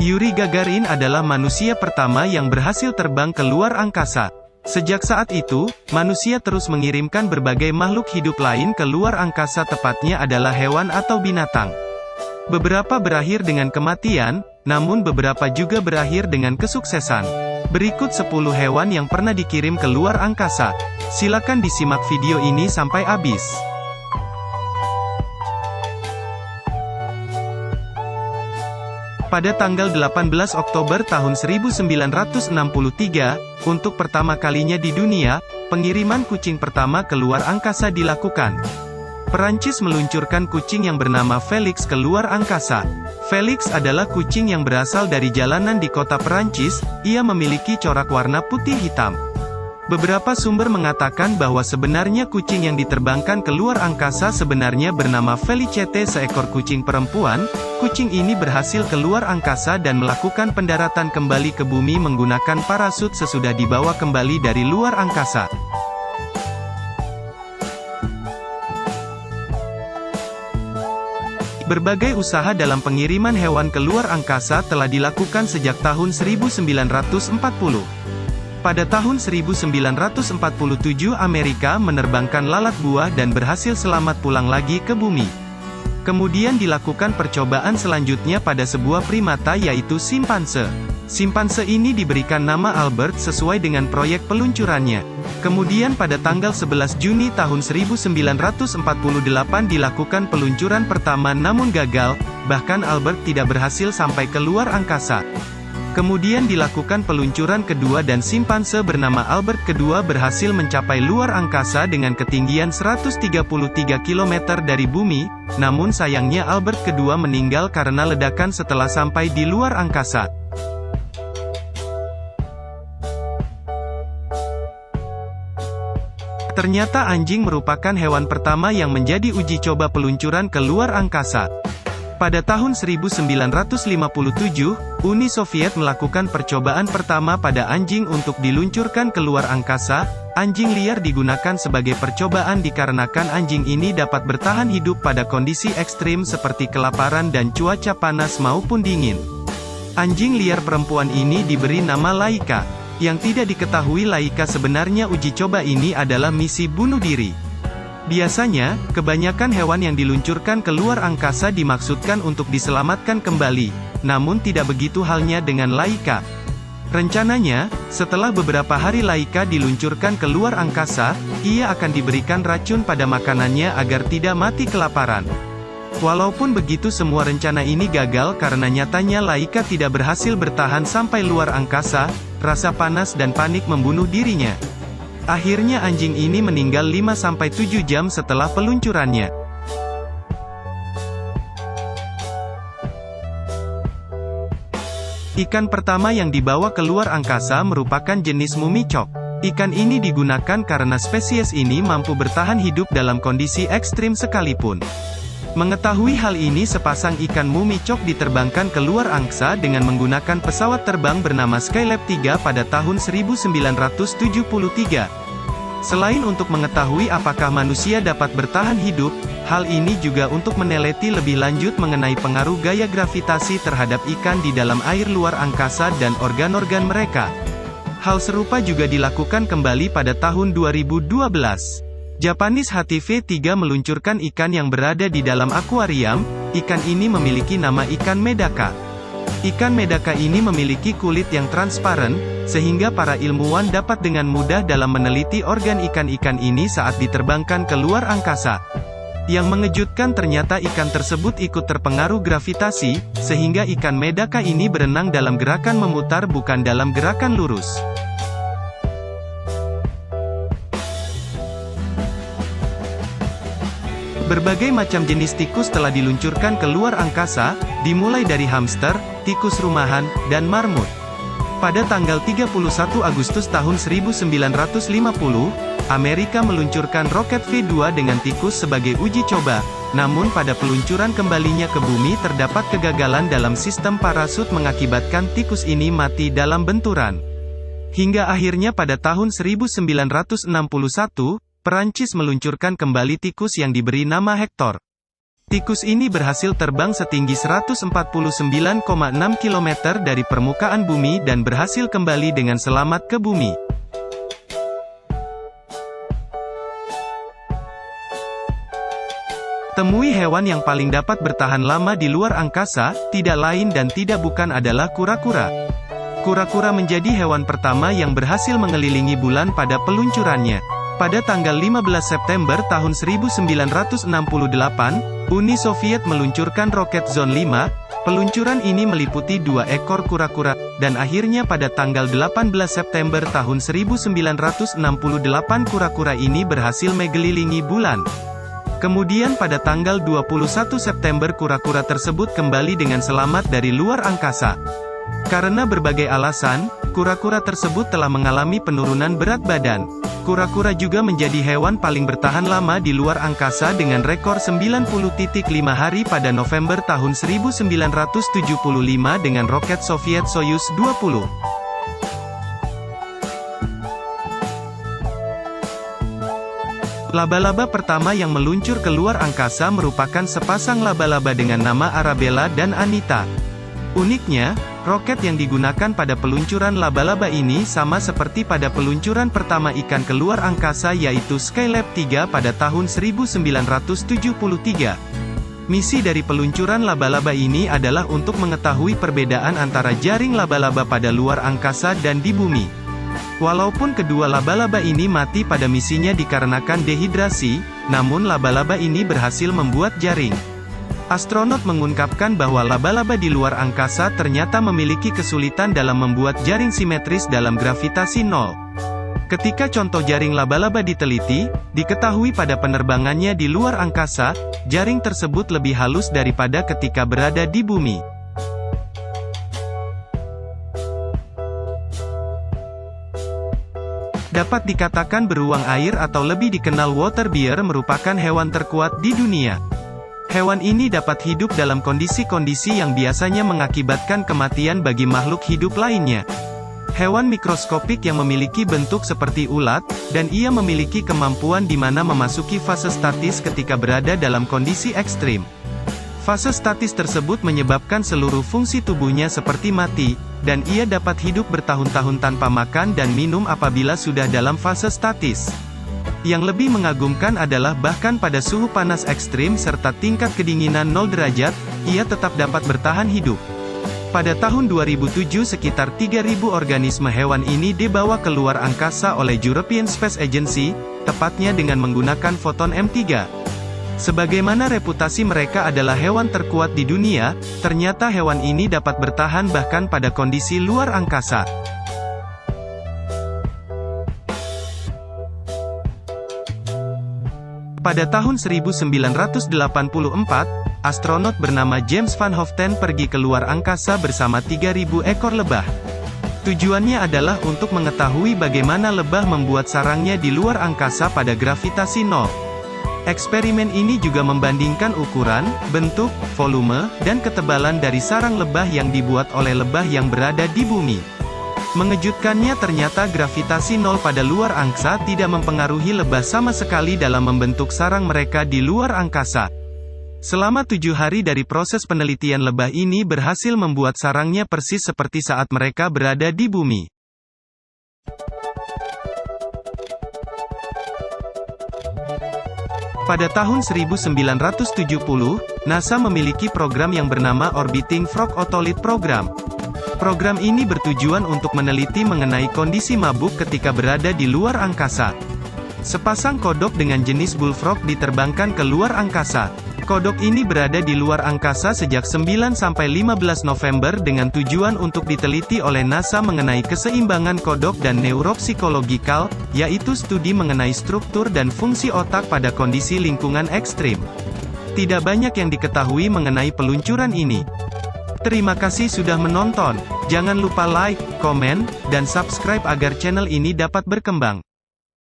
Yuri Gagarin adalah manusia pertama yang berhasil terbang ke luar angkasa. Sejak saat itu, manusia terus mengirimkan berbagai makhluk hidup lain ke luar angkasa, tepatnya adalah hewan atau binatang. Beberapa berakhir dengan kematian, namun beberapa juga berakhir dengan kesuksesan. Berikut 10 hewan yang pernah dikirim ke luar angkasa. Silakan disimak video ini sampai habis. Pada tanggal 18 Oktober tahun 1963, untuk pertama kalinya di dunia, pengiriman kucing pertama ke luar angkasa dilakukan. Perancis meluncurkan kucing yang bernama Felix ke luar angkasa. Felix adalah kucing yang berasal dari jalanan di kota Perancis, ia memiliki corak warna putih hitam. Beberapa sumber mengatakan bahwa sebenarnya kucing yang diterbangkan ke luar angkasa sebenarnya bernama Felicete, seekor kucing perempuan. Kucing ini berhasil keluar angkasa dan melakukan pendaratan kembali ke bumi menggunakan parasut sesudah dibawa kembali dari luar angkasa. Berbagai usaha dalam pengiriman hewan ke luar angkasa telah dilakukan sejak tahun 1940. Pada tahun 1947 Amerika menerbangkan lalat buah dan berhasil selamat pulang lagi ke bumi. Kemudian dilakukan percobaan selanjutnya pada sebuah primata yaitu simpanse. Simpanse ini diberikan nama Albert sesuai dengan proyek peluncurannya. Kemudian pada tanggal 11 Juni tahun 1948 dilakukan peluncuran pertama namun gagal, bahkan Albert tidak berhasil sampai ke luar angkasa. Kemudian dilakukan peluncuran kedua dan simpanse bernama Albert kedua berhasil mencapai luar angkasa dengan ketinggian 133 km dari bumi, namun sayangnya Albert kedua meninggal karena ledakan setelah sampai di luar angkasa. Ternyata anjing merupakan hewan pertama yang menjadi uji coba peluncuran ke luar angkasa. Pada tahun 1957, Uni Soviet melakukan percobaan pertama pada anjing untuk diluncurkan ke luar angkasa. Anjing liar digunakan sebagai percobaan dikarenakan anjing ini dapat bertahan hidup pada kondisi ekstrim seperti kelaparan dan cuaca panas maupun dingin. Anjing liar perempuan ini diberi nama Laika. Yang tidak diketahui Laika sebenarnya uji coba ini adalah misi bunuh diri. Biasanya, kebanyakan hewan yang diluncurkan ke luar angkasa dimaksudkan untuk diselamatkan kembali, namun tidak begitu halnya dengan Laika. Rencananya, setelah beberapa hari Laika diluncurkan ke luar angkasa, ia akan diberikan racun pada makanannya agar tidak mati kelaparan. Walaupun begitu semua rencana ini gagal karena nyatanya Laika tidak berhasil bertahan sampai luar angkasa, rasa panas dan panik membunuh dirinya. Akhirnya anjing ini meninggal 5-7 jam setelah peluncurannya. Ikan pertama yang dibawa ke luar angkasa merupakan jenis mumicok. Ikan ini digunakan karena spesies ini mampu bertahan hidup dalam kondisi ekstrim sekalipun. Mengetahui hal ini sepasang ikan mumicok diterbangkan ke luar angkasa dengan menggunakan pesawat terbang bernama Skylab 3 pada tahun 1973. Selain untuk mengetahui apakah manusia dapat bertahan hidup, hal ini juga untuk meneliti lebih lanjut mengenai pengaruh gaya gravitasi terhadap ikan di dalam air luar angkasa dan organ-organ mereka. Hal serupa juga dilakukan kembali pada tahun 2012. Japanese HTV-3 meluncurkan ikan yang berada di dalam akuarium. Ikan ini memiliki nama ikan medaka. Ikan medaka ini memiliki kulit yang transparan, sehingga para ilmuwan dapat dengan mudah dalam meneliti organ ikan-ikan ini saat diterbangkan ke luar angkasa. Yang mengejutkan ternyata ikan tersebut ikut terpengaruh gravitasi, sehingga ikan medaka ini berenang dalam gerakan memutar bukan dalam gerakan lurus. Berbagai macam jenis tikus telah diluncurkan ke luar angkasa, dimulai dari hamster, tikus rumahan, dan marmut. Pada tanggal 31 Agustus tahun 1950, Amerika meluncurkan roket V2 dengan tikus sebagai uji coba, namun pada peluncuran kembalinya ke bumi terdapat kegagalan dalam sistem parasut mengakibatkan tikus ini mati dalam benturan. Hingga akhirnya pada tahun 1961, Perancis meluncurkan kembali tikus yang diberi nama Hector. Tikus ini berhasil terbang setinggi 149,6 km dari permukaan bumi dan berhasil kembali dengan selamat ke bumi. Temui hewan yang paling dapat bertahan lama di luar angkasa, tidak lain dan tidak bukan adalah kura-kura. Kura-kura menjadi hewan pertama yang berhasil mengelilingi bulan pada peluncurannya. Pada tanggal 15 September tahun 1968, Uni Soviet meluncurkan roket Zone 5. Peluncuran ini meliputi 2 ekor kura-kura, dan akhirnya pada tanggal 18 September tahun 1968 kura-kura ini berhasil mengelilingi bulan. Kemudian pada tanggal 21 September kura-kura tersebut kembali dengan selamat dari luar angkasa. Karena berbagai alasan, kura-kura tersebut telah mengalami penurunan berat badan. Kura-kura juga menjadi hewan paling bertahan lama di luar angkasa dengan rekor 90,5 hari pada November tahun 1975 dengan roket Soviet Soyuz 20. Laba-laba pertama yang meluncur ke luar angkasa merupakan sepasang laba-laba dengan nama Arabella dan Anita. Uniknya, roket yang digunakan pada peluncuran laba-laba ini sama seperti pada peluncuran pertama ikan ke luar angkasa yaitu Skylab 3 pada tahun 1973. Misi dari peluncuran laba-laba ini adalah untuk mengetahui perbedaan antara jaring laba-laba pada luar angkasa dan di bumi. Walaupun kedua laba-laba ini mati pada misinya dikarenakan dehidrasi, namun laba-laba ini berhasil membuat jaring. Astronot mengungkapkan bahwa laba-laba di luar angkasa ternyata memiliki kesulitan dalam membuat jaring simetris dalam gravitasi nol. Ketika contoh jaring laba-laba diteliti, diketahui pada penerbangannya di luar angkasa, jaring tersebut lebih halus daripada ketika berada di bumi. Dapat dikatakan beruang air atau lebih dikenal water bear merupakan hewan terkuat di dunia. Hewan ini dapat hidup dalam kondisi-kondisi yang biasanya mengakibatkan kematian bagi makhluk hidup lainnya. Hewan mikroskopik yang memiliki bentuk seperti ulat, dan ia memiliki kemampuan di mana memasuki fase statis ketika berada dalam kondisi ekstrim. Fase statis tersebut menyebabkan seluruh fungsi tubuhnya seperti mati, dan ia dapat hidup bertahun-tahun tanpa makan dan minum apabila sudah dalam fase statis. Yang lebih mengagumkan adalah bahkan pada suhu panas ekstrim serta tingkat kedinginan 0 derajat, ia tetap dapat bertahan hidup. Pada tahun 2007 sekitar 3.000 organisme hewan ini dibawa ke luar angkasa oleh European Space Agency, tepatnya dengan menggunakan foton M3. Sebagaimana reputasi mereka adalah hewan terkuat di dunia, ternyata hewan ini dapat bertahan bahkan pada kondisi luar angkasa. Pada tahun 1984, astronot bernama James Van Houten pergi ke luar angkasa bersama 3.000 ekor lebah. Tujuannya adalah untuk mengetahui bagaimana lebah membuat sarangnya di luar angkasa pada gravitasi nol. Eksperimen ini juga membandingkan ukuran, bentuk, volume, dan ketebalan dari sarang lebah yang dibuat oleh lebah yang berada di bumi. Mengejutkannya ternyata gravitasi nol pada luar angkasa tidak mempengaruhi lebah sama sekali dalam membentuk sarang mereka di luar angkasa. Selama 7 hari dari proses penelitian lebah ini berhasil membuat sarangnya persis seperti saat mereka berada di bumi. Pada tahun 1970, NASA memiliki program yang bernama Orbiting Frog Otolith Program. Program ini bertujuan untuk meneliti mengenai kondisi mabuk ketika berada di luar angkasa. Sepasang kodok dengan jenis bullfrog diterbangkan ke luar angkasa. Kodok ini berada di luar angkasa sejak 9 sampai 15 November dengan tujuan untuk diteliti oleh NASA mengenai keseimbangan kodok dan neuropsikologikal, yaitu studi mengenai struktur dan fungsi otak pada kondisi lingkungan ekstrim. Tidak banyak yang diketahui mengenai peluncuran ini. Terima kasih sudah menonton. Jangan lupa like, komen, dan subscribe agar channel ini dapat berkembang.